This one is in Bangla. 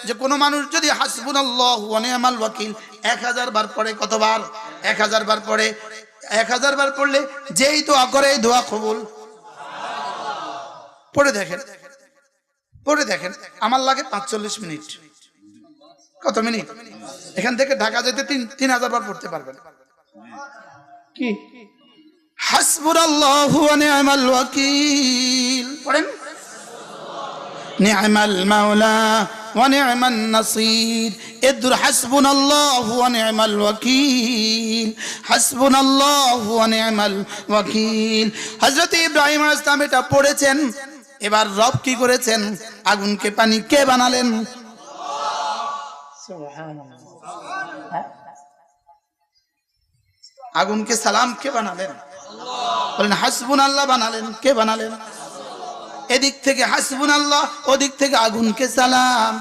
যে কোনো মানুষ যদি হাসবুনাল্লাহু ওয়া নি'মাল ওয়াকিল 1000 বার পড়ে, কতবার? 1000 বার পড়ে। 1000 বার পড়লে যেই দোয়া করে এই দোয়া কবুল। পড়ে দেখেন আমার লাগে 45 মিনিট। কত মিনিট? এখান থেকে ঢাকা যেতে 3000 বার পড়তে পারবেন। কি হাসবুনাল্লাহু ওয়া নি'মাল ওয়াকিল পড়েন, নি'মাল মাওলা ওয়া নি'মান নাসির। এদুর হাসবুনাল্লাহু ওয়া নি'মাল ওয়াকিল, হাসবুনাল্লাহু ওয়া নি'মাল ওয়াকিল। হযরত ইব্রাহিম আলাইহিস সালাম এটা পড়েছেন। এবার রব কি করেছেন? আগুনকে পানি কে বানালেন? সুবহানাল্লাহ। আগুনকে সালাম কে বানালেন? বলেন হাসবুনাল্লাহ বানালেন। কে বানালেন? এদিক থেকে হাসবুনাল্লাহ, ওদিক থেকে আগুনকে সালাম।